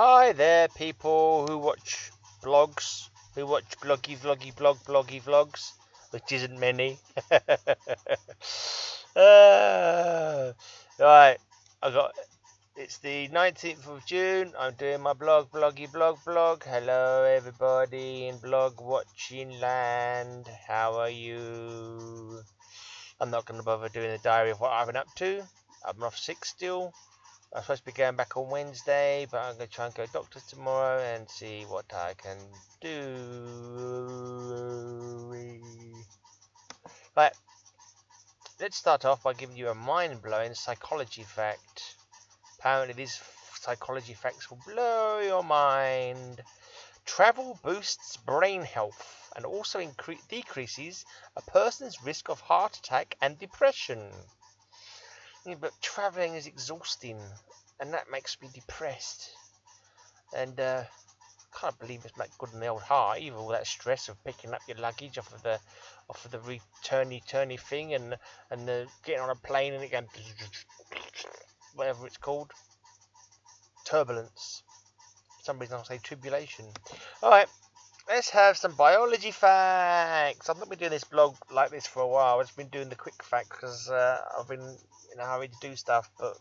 Hi there, people who watch blogs, who watch bloggy vlogs, which isn't many. Right, it's the 19th of June. I'm doing my blog. Hello, everybody in blog watching land. How are you? I'm not going to bother doing the diary of what I've been up to. I'm off sick still. I'm supposed to be going back on Wednesday, but I'm going to try and go to doctors tomorrow and see what I can do. Right, let's start off by giving you a mind-blowing psychology fact. Apparently these psychology facts will blow your mind. Travel boosts brain health and also decreases a person's risk of heart attack and depression. Yeah, but travelling is exhausting, and that makes me depressed. And can't believe it's not good on the old heart either. All that stress of picking up your luggage off of the turny thing, and the getting on a plane and it going whatever it's called, turbulence. For some reason I'll say tribulation. All right. Let's have some biology facts. I've not been doing this blog like this for a while. I've just been doing the quick facts because I've been in a hurry to do stuff. But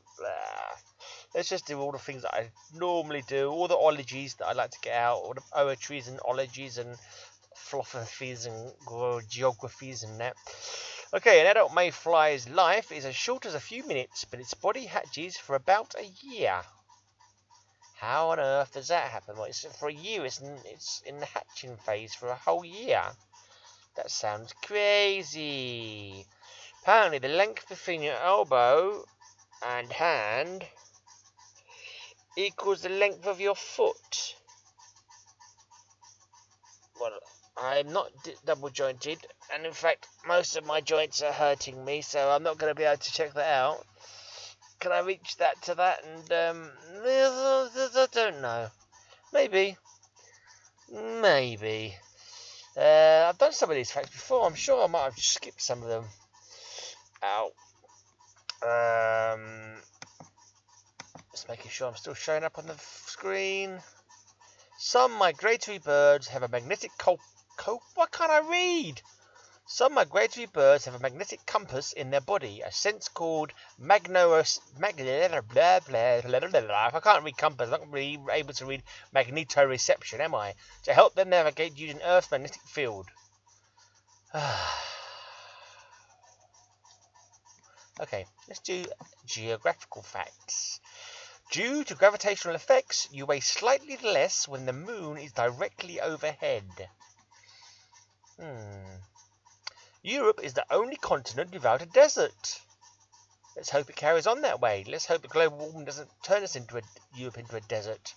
let's just do all the things that I normally do. All the ologies that I like to get out. All the poetries and ologies and philosophies and geographies and that. Okay, an adult mayfly's life is as short as a few minutes, but its body hatches for about a year. How on earth does that happen? Well, it's for a year. It's in the hatching phase for a whole year. That sounds crazy. Apparently, the length between your elbow and hand equals the length of your foot. Well, I'm not double jointed, and in fact, most of my joints are hurting me, so I'm not going to be able to check that out. Can I reach that to that? And I don't know. Maybe. I've done some of these facts before. I'm sure I might have skipped some of them. Just making sure I'm still showing up on the screen. Some migratory birds have a magnetic what can't I read? Some migratory birds have a magnetic compass in their body, a sense called I can't read compass, I'm not really able to read magnetoreception, am I? To help them navigate using Earth's magnetic field. Okay, let's do geographical facts. Due to gravitational effects, you weigh slightly less when the moon is directly overhead. Europe is the only continent without a desert. Let's hope it carries on that way. Let's hope the global warming doesn't turn us Europe into a desert.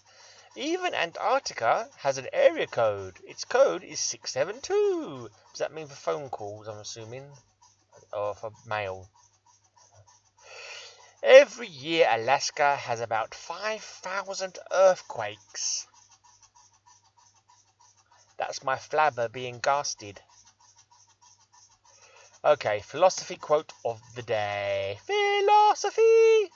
Even Antarctica has an area code. Its code is 672. Does that mean for phone calls, I'm assuming? Or for mail? Every year, Alaska has about 5,000 earthquakes. That's my flabber being gasted. Okay, philosophy quote of the day. Philosophy!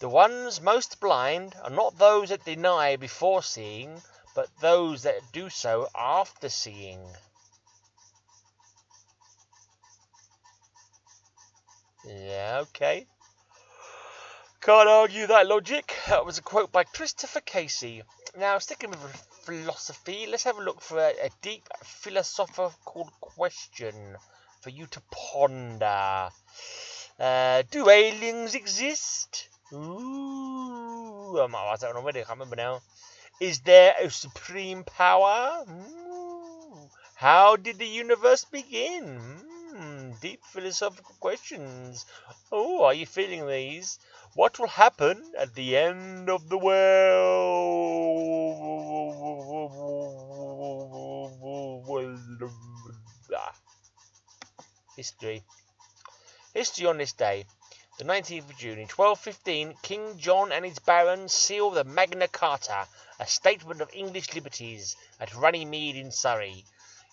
The ones most blind are not those that deny before seeing, but those that do so after seeing. Yeah, okay. Can't argue that logic. That was a quote by Christopher Casey. Now, sticking with philosophy, let's have a look for a deep philosophical question for you to ponder. Do aliens exist? Ooh, I don't know already, I can't remember now. Is there a supreme power? Ooh. How did the universe begin? Deep philosophical questions. Oh, are you feeling these? What will happen at the end of the world? History on this day, the 19th of June, in 1215, King John and his barons seal the Magna Carta, a statement of English liberties, at Runnymede in Surrey.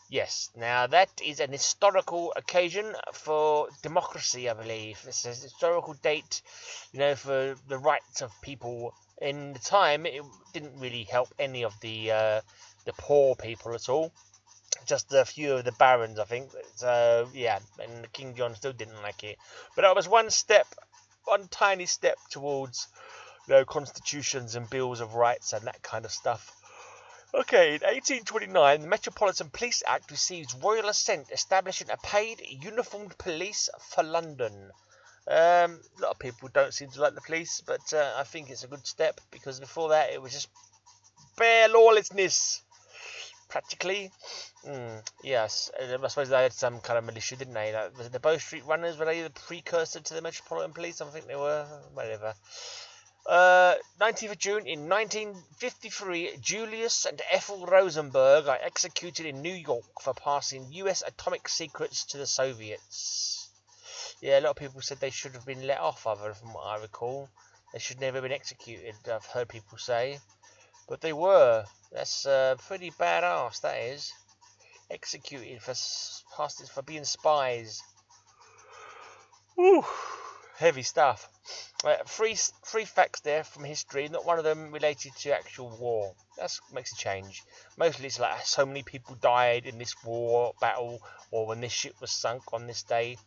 Yes, now that is an historical occasion for democracy, I believe. It's a historical date, for the rights of people In the time, it didn't really help any of the poor people at all. Just a few of the barons, I think. So yeah, and King John still didn't like it. But that was one tiny step towards, constitutions and bills of rights and that kind of stuff. Okay, in 1829, the Metropolitan Police Act receives royal assent, establishing a paid uniformed police for London. A lot of people don't seem to like the police, but I think it's a good step, because before that it was just bare lawlessness, practically. Yes, I suppose they had some kind of militia, didn't they? Like, was it the Bow Street Runners? Were they the precursor to the Metropolitan Police? I think they were. Whatever. 19th of June in 1953, Julius and Ethel Rosenberg are executed in New York for passing US atomic secrets to the Soviets. Yeah, a lot of people said they should have been let off, from what I recall. They should never have been executed, I've heard people say. But they were. That's pretty badass, that is. Executed for being spies. Whew. Heavy stuff. Three facts there from history, not one of them related to actual war. That makes a change. Mostly it's like so many people died in this battle, or when this ship was sunk on this day.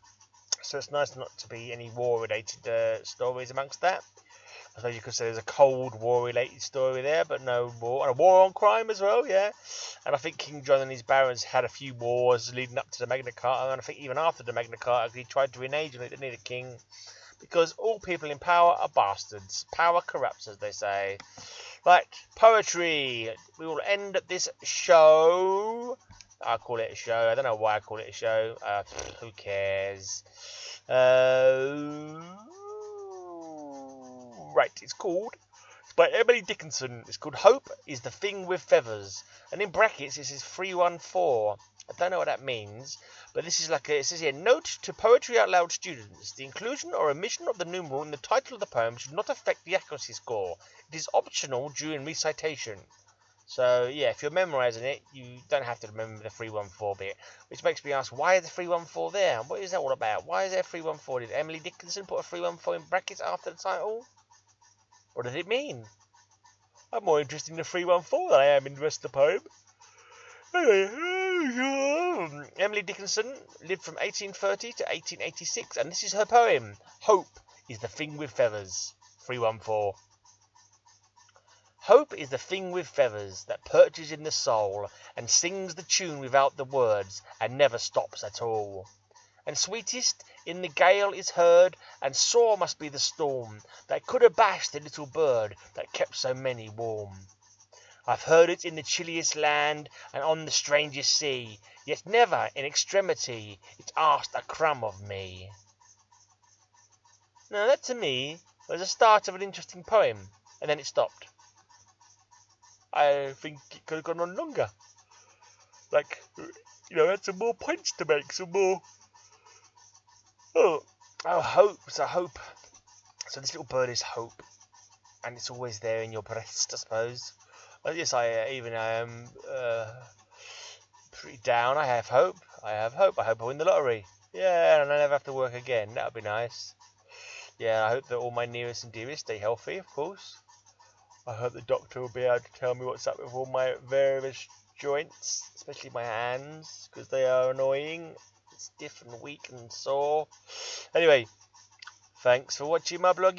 So it's nice not to be any war-related stories amongst that. I suppose you could say there's a Cold War-related story there, but no war. And a war on crime as well, yeah. And I think King John and his barons had a few wars leading up to the Magna Carta, and I think even after the Magna Carta, he tried to renege on it, didn't he, the king? Because all people in power are bastards. Power corrupts, as they say. Right, poetry. We will end this show. I call it a show. I don't know why I call it a show. Who cares? Right, it's by Emily Dickinson. It's called Hope is the Thing with Feathers. And in brackets, this is 314. I don't know what that means, but this is it says here, note to Poetry Out Loud students, the inclusion or omission of the numeral in the title of the poem should not affect the accuracy score. It is optional during recitation. So, yeah, if you're memorising it, you don't have to remember the 314 bit, which makes me ask, why is the 314 there? What is that all about? Why is there 314? Did Emily Dickinson put a 314 in brackets after the title? What does it mean? I'm more interested in the 314 than I am in the rest of the poem. Emily Dickinson lived from 1830 to 1886, and this is her poem. Hope is the thing with feathers. 314. Hope is the thing with feathers that perches in the soul and sings the tune without the words and never stops at all. And sweetest in the gale is heard, and sore must be the storm that could abash the little bird that kept so many warm. I've heard it in the chilliest land and on the strangest sea, yet never in extremity it asked a crumb of me. Now that to me was the start of an interesting poem, and then it stopped. I think it could have gone on longer. Had some more points to make, some more. Hope. So hope. So this little bird is hope, and it's always there in your breast, I suppose. Yes, I am pretty down. I have hope. I hope I win the lottery. Yeah, and I never have to work again. That would be nice. Yeah, I hope that all my nearest and dearest stay healthy, of course. I hope the doctor will be able to tell me what's up with all my various joints, especially my hands, because they are annoying, stiff and weak and sore. Anyway, thanks for watching my blog.